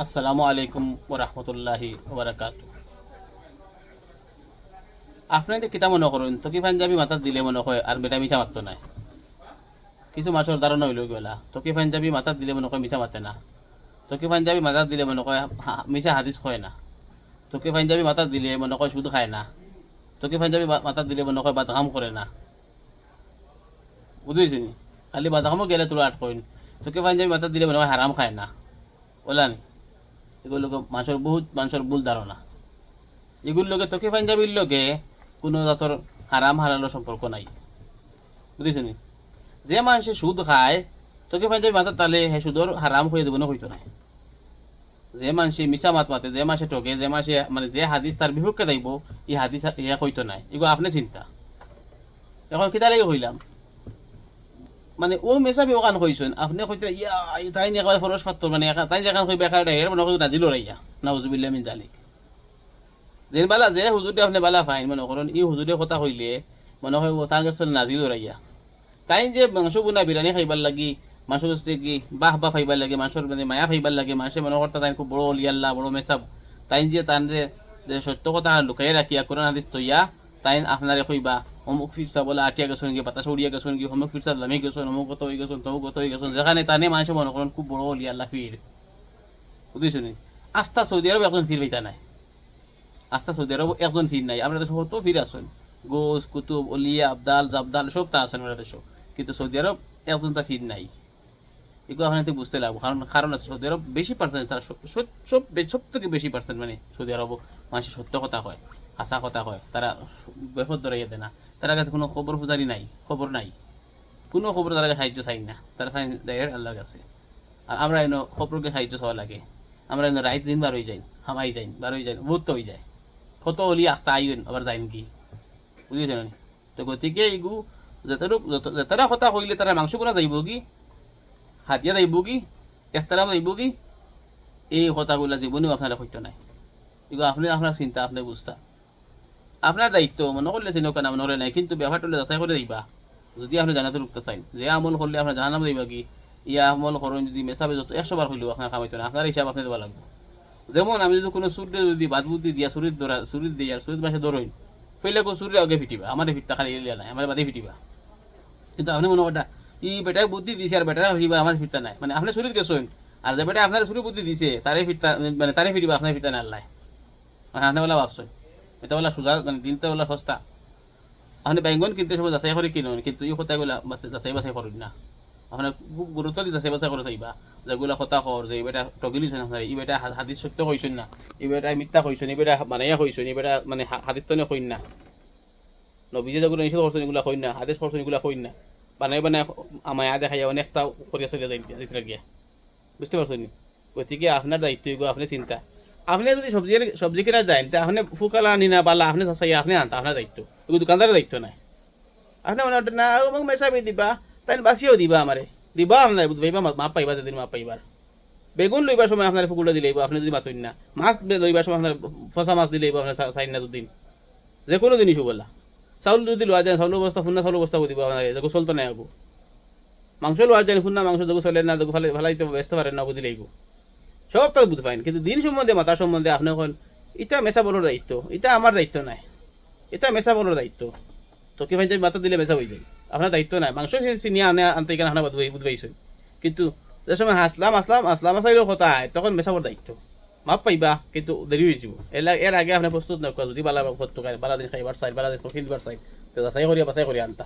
আসসালামু আলাইকুম ওরহমতুল্লাহি ওবরাকাতু। আপনি যে কিতা মনে করুন তকি পাঞ্জাবি মাথাত দিলে মনে হয় আর বেটা মিশা মারতো নাই। কিছু মাছর ধারণা হইল গেলা তকি পাঞ্জাবি মাথাত দিলে মনে হয় মিশা মাতে না। তকি পাঞ্জাবি মাথাত দিলে মনে হয় মিশা হাদিস হয় না। তকি পাঞ্জাবি মাথাত দিলে মনে হয় সুদ খায় না। তকি পাঞ্জাবি মাথাত দিলে মনে হয় বাদাম করে না। বুঝেছি নি? খালি বাদামও গেলে তোরা আট কইন। তকি পাঞ্জাবি মাথাত দিলে মনে হয় হারাম খায় না। বললা নি? এগুলো মানুষের ভুল ধারণা। এগুলোর লগে তকি পাঞ্জাবির লগে কোনো জাতর হারাম হালালোর সম্পর্ক নাই। বুঝিস নি? যে মানুষে সুদ খায় তকি পাঞ্জাবি মাথার তালে হে সুদর হারাম হয়ে দেবো না হইতো না। যে মানুষে মিশা মাত মাতে, যে মাসে ঠকে, যে মাসে মানে যে হাদিস তার বিপক্ষে যাইব, এই হাদিস ইয়া হইতো নাই। এগুলো আপনি চিন্তা। এখন কিতা লাগে হইলাম মানে ও মেসা বিবান কইছেন আপনি কইতে ইয়া তাই নি একবার ফরস ফাত্তর মানে তাই যেখান কই বেকার ডাইর মনে কই নাজিল রাইয়া নাউজুবিল্লাহ মিন জালিক। যে বালা যে হুজুরে আপনি বালা ফাইন মনে করেন ই হুজুরে কথা কইলে মনে হয় তার কাছে নাজিল রাইয়া। তাই যে মাংস বুনা বিরিয়ানি খাইবার লাগি মাংস হচ্ছে কি বাহ বাহ খাইবার লাগে মাংসর মানে মায়া খাইবার লাগে মানুষে মনে করতে তাই খুব বড় অলিয়াল্লাহ বড় মেসাব। তাই যে তান যে সত্য কথা লুকাই রাখিয়া কোরআন হাদিস তৈয়া তাই আপনারে কইবা অমুক ফিরসা বলে আটিয়া গেছেন কি বাতাস উড়িয়া গেছেন কি অমুক ফিরসা লামি গেছেন অমুক কত হয়ে গেছেন তমুক কত হয়ে গেছেন যেখানে তানে মানুষে মনে করেন খুব বড় অলিয়াল্লাহ ফির। বুঝেছ নি? আস্থা সৌদি আরব একজন ফির হইতা নাই। আস্থা সৌদি আরব একজন ফির নাই। আমরা দেশে কত ফির আছেন গোস কুতুব অলিয়া আবদাল জাবদাল সব তা আছেন আমরা দেশে, কিন্তু সৌদি আরব একজন তা ফির নাই। এগুলো আপনাকে বুঝতে লাগবো কারণ কারণ আছে সৌদি আরব বেশি পার্সেন্ট তারা সব থেকে বেশি পার্সেন্ট মানে সৌদি আরব মানুষ সত্য কথা কয়, হাসা কথা কয়, তারা বেফত ধরাইয়া দেয় না। তার কাছে কোনো খবর ফুজারি নাই, খবর নাই, কোনো খবর তার কাছে সাহায্য চাই না, তারা চাই দেয় আল্লাহর কাছে। আর আমরা এনে খবরকে সাহায্য চাওয়া লাগে। আমরা এনে রাইত দিন বার হয়ে যাই, হামাই যাই, বার হয়ে যাই, বহুত হয়ে যায়, কত অলি আখতা আইন আবার যাইন কি। বুঝেছেন? তো গতিকে এইগু যেতারা কথা কইলে তারা মাংস বোনা যাইব কি, হাতিয়া যাইব কি, একতারাম যাইব কি, এই কথাগুলা জীবনেও আপনারা হইতো নাই। এগুলো আপনি আপনার চিন্তা আপনি বুঝতা আপনার দায়িত্ব মনে করলে চিনকা না মনে হলে নাই, কিন্তু ব্যাপারটা যাচাই করে দিবা। যদি আপনি জানাতে রুখতে চাইন যে আমল করলে আপনার জানাম দিবা কি ইয়া আমল করেন যদি মেসাবে যত 100 বার হইলেও আপনার কামাইতো না, আপনার হিসাব আপনি দেওয়া লাগবে। যেমন আমি যদি কোনো সুরে যদি বাদ বুদ্ধি দিয়া সুরির দিই আর সুরির মাসে ধরইন ফেলে সুরে আগে ফিটিবা, আমার ফিটটা খালি এলিয়া নাই, আমার বাদে ফিটিবা। কিন্তু আপনি মনে করা ই বেটায় বুদ্ধি দিছে আর বেটারা ফিটিবা আমার ফিরতা নাই, মানে আপনি সুরিত গেছেন আর যে বেটা আপনার সুরি বুদ্ধি দিছে তারে ফিরতা মানে তারে ফিটিবা আপনার ফিরতা না আল্লাহ। মানে আপনি বলা ভাবছেন এটা বলা সোজা মানে দিনটা বলা সস্তা। আপনি ব্যাঙ্গন কিনতে সময় যাচাই করে কিনুন, কিন্তু এই কথাগুলা যাচাই বাছাই করুন না। আপনার খুব গুরুত্ব দিয়ে যাচাই বাছাই করে চাইবা যেগুলা কথা কর যে এই বেটা টগিলিছেন আপনার, এই বেটা হাদিস সত্য কইছেন না, এই বেটা মিথ্যা কইছেন, এই বেটা মানাইয়া কইছেন, এই বেটা মানে হাদিস তো কইন না, নবীজে যেগুলো নিষেধ করছেন এগুলা কইন না, হাদিস করছেন এগুলা কইন না, বানাই বানাই মায়া দেখাইয়া অনেকটা করিয়া চলিয়া যাইতে গিয়া। বুঝতে পারছেন? গতিকে আপনার দায়িত্ব এগুলো আপনি চিন্তা। আপনি যদি সবজি কিনা যায় তা আপনি ফুকালা আনি না বালা আপনি চাচাই আপনি আনতা আপনার দায়িত্ব, এগুলো দোকানদারের দায়িত্ব নাই। আপনি মনে হতো না মোক মেসাবি দিবা তাই বাঁচিয়েও দিবা আমারে দিবা আপনার বুঝবাইবা মাপ পাইবা যেদিন মাপ পাইবার। বেগুন লইবার সময় আপনার ফুকুলে দিলেইব আপনি যদি মাতুন না, মাছ লইবার সময় আপনার ফসা মাছ দিলেইব আপনার চাই না দুদিন, যে কোনো জিনিসও বলা। চাউল যদি লোৱা যায় চাউল বস্তা ফুন্না চাউল বস্তা দিব আপনার যেগু চলতো নাই আগু। মাংস লোৱা যায় ফুন্না মাংস যেগু চলে না যেগু ভালাইতে ব্যস্ত পারেন না বুঝিলেইব। সব তার বুঝতে পারেন, কিন্তু দিন সম্বন্ধে মাতার সম্বন্ধে আপনি এখন এটা মেসা বলার দায়িত্ব, এটা আমার দায়িত্ব নাই, এটা মেসা বলার দায়িত্ব। তো কি ভাই মাথা দিলে মেসা হয়ে যায়, আপনার দায়িত্ব নাই। মাংস চিনিয়ে আনতে এখানে আপনার বুধবাইছেন, কিন্তু যে সময় হাসলাম আসলাম আসলাম আসাইরও কথা হয় তখন মেসাবর দায়িত্ব। মাপ পাইবা কিন্তু দেরি হয়ে যাব। এর আগে আপনি প্রস্তুত নয় যদি বালা বালা দিন খাইবার চাই বালা দিন কিনবার চাই তো যাচাই করিয়া বাছাই করিয়া আনতা।